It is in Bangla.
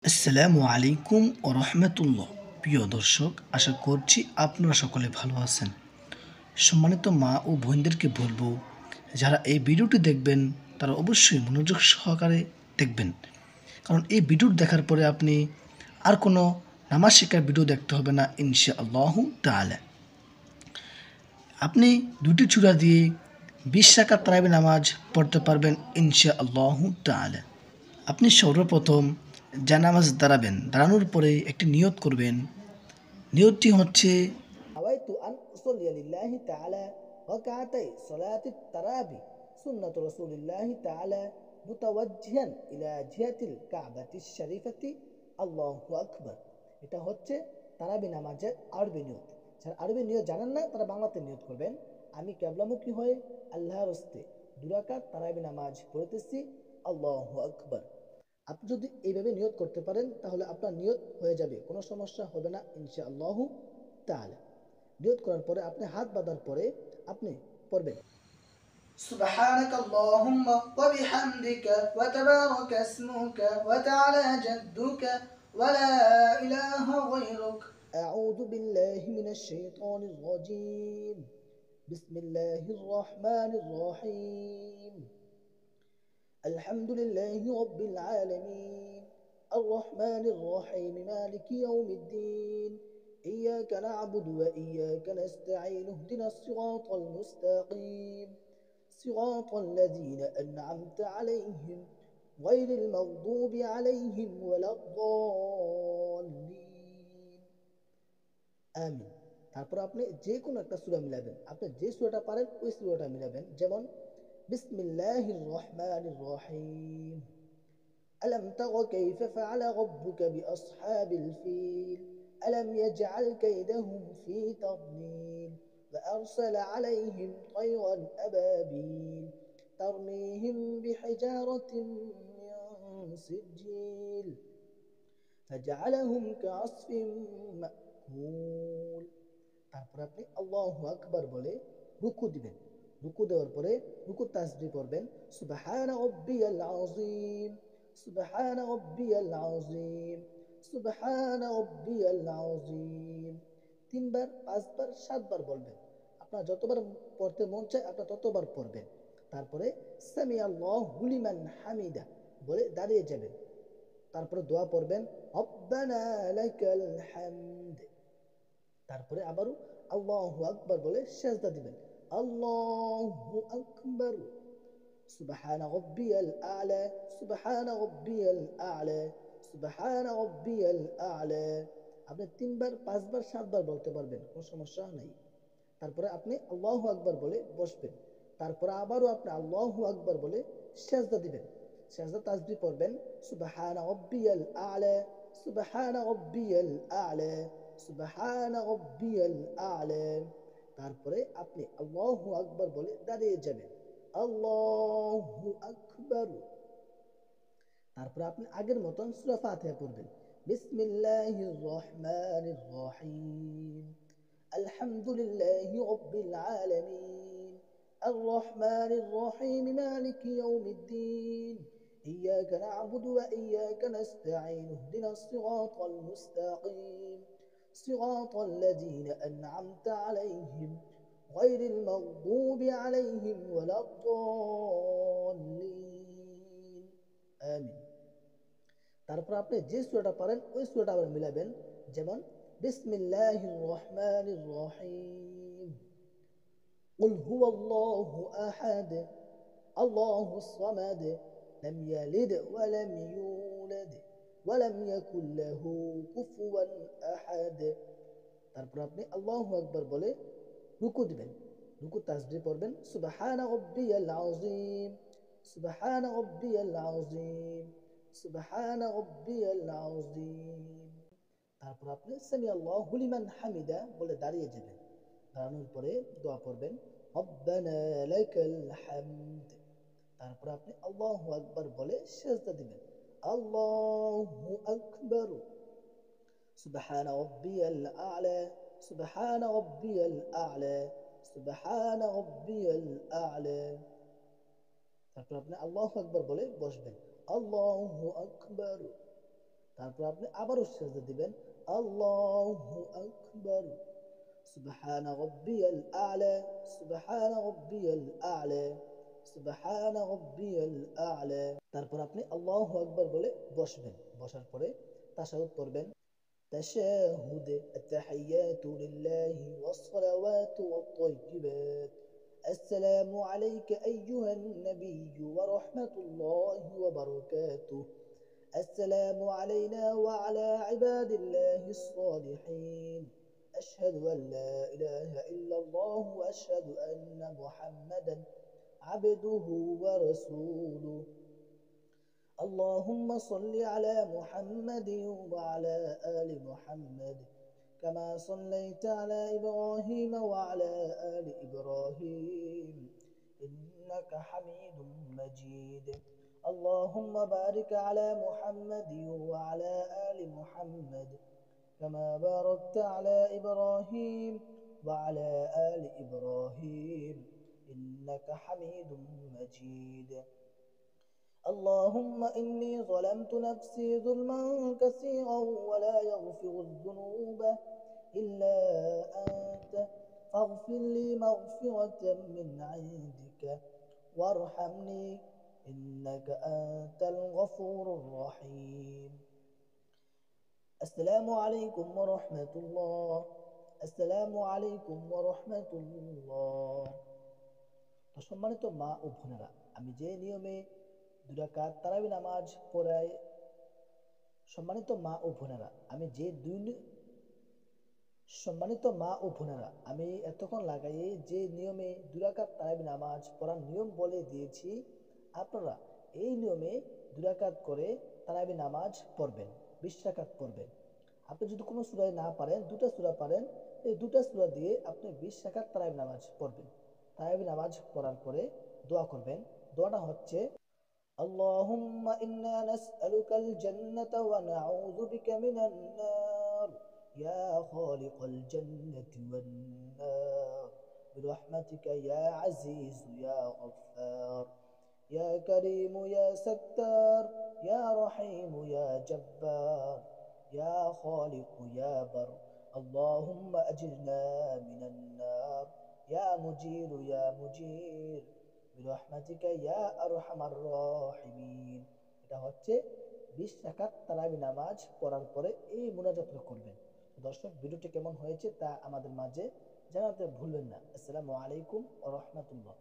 আসসালামু আলাইকুম ও রহমতুল্লাহ। প্রিয় দর্শক, আশা করছি আপনারা সকলে ভালো আছেন। সম্মানিত মা ও বোনদেরকে বলবো, যারা এই ভিডিওটি দেখবেন তারা অবশ্যই মনোযোগ সহকারে দেখবেন, কারণ এই ভিডিও দেখার পরে আপনি আর কোনো নামাজ শেখার ভিডিও দেখতে হবে না ইনশাআল্লাহু তাআলা। আপনি দুটি চূড়া দিয়ে 20 রাকাত তারাবি নামাজ পড়তে পারবেন ইনশাআল্লাহু তাআলা। আপনি সর্বপ্রথম জানামাজ দাঁড়াবেন, দাঁড়ানোর পরে একটি নিয়ত করবেন। নিয়তটি হচ্ছে نويت أن أصلي لله تعالى ركعتي صلاة التراويح سنة رسول الله تعالى متوجها إلى جهة الكعبة الشريفة الله أكبر। এটা হচ্ছে তারাবি নামাজের আরবি নিয়ত। যারা আরবি নিয়ত জানেন না তারা বাংলাতে নিয়ত করবেন। আমি কেবলামুখী হয়ে আল্লাহর হস্তে দুরাকাত তারাবি নামাজ পড়তেছি, আল্লাহু আকবার। আপনি যদি এইভাবে নিয়ত করতে পারেন তাহলে আপনার নিয়ত হয়ে যাবে, কোনো সমস্যা হবে না ইনশাআল্লাহু তাআলা। নিয়ত করার পরে আপনি হাত বাঁধার পরে আপনি পড়বেন سبحانك اللهم وبحمدك وتبارك اسمك وتعالى جدك ولا إله غيرك أعوذ بالله من الشيطان الرجيم بسم الله الرحمن الرحيم الحمد لله رب العالمين الرحمن الرحيم مالك يوم الدين إياك نعبد وإياك نستعين اهدنا الصراط المستقيم صراط الذين أنعمت عليهم غير المغضوب عليهم ولا الضالين আমিন। তারপর আপনি যে কোনো একটা সূরা মিলাবেন, আপনি যে সূরাটা পারেন ওই সূরাটা মিলাবেন। যেমন বিসমিল্লাহির রহমানির রহিম ألم تر كيف فعل ربك بأصحاب الفيل ألم يجعل كيدهم في تضليل وأرسل عليهم طيرا أبابيل ترميهم بحجارة من سجيل فجعلهم كعصف مأكول। তারপর আপনি আল্লাহু আকবার বলে রুকু দিবেন। রুকু দেওয়ার পরে রুকু তাসবিহ পড়বেন, সুবহান রাব্বিয়াল আযীম, সুবহান রাব্বিয়াল আযীম, সুবহান রাব্বিয়াল আযীম। তিনবার, পাঁচবার, সাতবার বলবেন। আপনার যতবার পড়তে মন চায় আপনার ততবার পড়বেন। তারপরে সামি আল্লাহু লিমান হামিদা বলে দাঁড়িয়ে যাবেন। তারপরে দোয়া পড়বেন, রব্বানা লাকাল হামদ। তারপরে আবারও আল্লাহু আকবার বলে সেজদা দিবেন, আল্লাহু আকবার, সুবহান রাব্বিয়াল আ'লা, সুবহান রাব্বিয়াল আ'লা, সুবহান রাব্বিয়াল আ'লা। আপনি তিনবার, পাঁচবার, সাতবার বলতে পারবেন, কোনো সমস্যা নাই। তারপরে আপনি আল্লাহু আকবার বলে বসবেন। তারপরে আবারও আপনি আল্লাহু আকবার বলে সেজদা দিবেন। সেজদা তাসবিহ পড়বেন, সুবহান রাব্বিয়াল আ'লা, সুবহান রাব্বিয়াল আ'লা, সুবহান রাব্বিয়াল আ'লা। তারপরে আপনি আল্লাহু আকবার বলে দাঁড়িয়ে যাবেন, আল্লাহু আকবার। তারপরে আপনি আগের মতন সূরা ফাতিহা পড়বেন, বিসমিল্লাহির রহমানির রহিম আলহামদুলিল্লাহি রাব্বিল আলামিন الرحمن الرحيم مالك يوم الدين إياك نعبد وإياك نستعين اهدنا الصراط المستقيم صراط الذين أنعمت عليهم غير المغضوب عليهم ولا الضالين آمين। তারপর আপনি যে সূরাটা পারেন ওই সূরাটা আবার মিলাবেন। যেমন বিসমিল্লাহির রহমানির রহিম قل هو الله أحد الله الصمد لم يلد ولم يولد ولم يكن له كفوا أحد। তারপর আপনি আল্লাহু আকবার বলে রুকু দিবেন। রুকু তাসবিহ পড়বেন, সুবহান রাব্বিয়াল আযীম, সুবহান রাব্বিয়াল আযীম, সুবহান রাব্বিয়াল আযীম। তারপর আপনি সামি আল্লাহু লিমান হামিদা বলে দাঁড়িয়ে যাবেন। দাঁড়ানোর পরে দোয়া পড়বেন, রব্বানা লাকাল হামদ। তারপর আপনি আল্লাহু আকবার বলে সেজদা দিবেন, আল্লাহু আকবার, সুবহান রাব্বিয়াল আ'লা, সুবহান রাব্বিয়াল আ'লা, সুবহান রাব্বিয়াল আ'লা। তারপর আপনি আল্লাহু আকবার বলে বসবেন, আল্লাহু আকবার। তারপর আপনি আবারও সেজদা দিবেন। আল্লাহু আকবার, সুবহান রাব্বিয়াল আ'লা, সুবহান রাব্বিয়াল আ'লা, সুবহান রাব্বিয়াল আ'লা। তারপর আপনি আল্লাহু আকবার বলে বসবেন। বসার পরে তাশাহুদ পড়বেন। تشاهد التحيات لله والصلوات والطيبات. السلام عليك أيها النبي ورحمة الله وبركاته. السلام علينا وعلى عباد الله الصالحين. أشهد أن لا إله إلا الله وأشهد أن محمدا عبده ورسوله. اللهم صل على محمد وعلى آل محمد كما صليت على إبراهيم وعلى آل إبراهيم إنك حميد مجيد. اللهم بارك على محمد وعلى آل محمد كما باركت على إبراهيم وعلى آل إبراهيم إنك حميد مجيد. اللهم إني ظلمت نفسي ظلما كثيرا ولا يغفر الذنوب إلا أنت فاغفر لي مغفرة من عندك وارحمني إنك أنت الغفور الرحيم. السلام عليكم ورحمة الله. السلام عليكم ورحمة الله. তো সম্মানিত মা ও বোনেরা, আমি যে নিয়মে 2 রাকাত তারাবি নামাজ পড়াই, সম্মানিত মা ও বোনেরা, আমি যে সম্মানিত মা ও বোনেরা, আমি এতক্ষণ লাগাই যে নিয়মে 2 রাকাত তারাবি নামাজ পড়ার নিয়ম বলে দিয়েছি, আপনারা এই নিয়মে 2 রাকাত করে তারাবি নামাজ পড়বেন, 20 রাকাত পড়বেন। আপনি যদি কোনো সূরা না পারেন, 2টা সূরা পারেন, এই 2টা সূরা দিয়ে আপনি 20 রাকাত তারাবি নামাজ পড়বেন। তারাবি নামাজ পড়ার পরে দোয়া করবেন। দোয়াটা হচ্ছে: اللهم إنا نسألك الجنة ونعوذ بك من النار يا خالق الجنة والنار برحمتك يا عزيز يا غفار يا كريم يا ستار يا رحيم يا جبار يا خالق يا بر. اللهم أجرنا من النار يا مجير يا مجير বিরহমাতিকা ইয়া আরহামার রাহিমিন। এটা হচ্ছে 20 রাকাত তারাবি নামাজ পড়ার পরে এই মুনাজাতটা করবেন। দর্শক, ভিডিওটি কেমন হয়েছে তা আমাদের মাঝে জানাতে ভুলবেন না। আসসালামু আলাইকুম ওয়া রাহমাতুল্লাহ।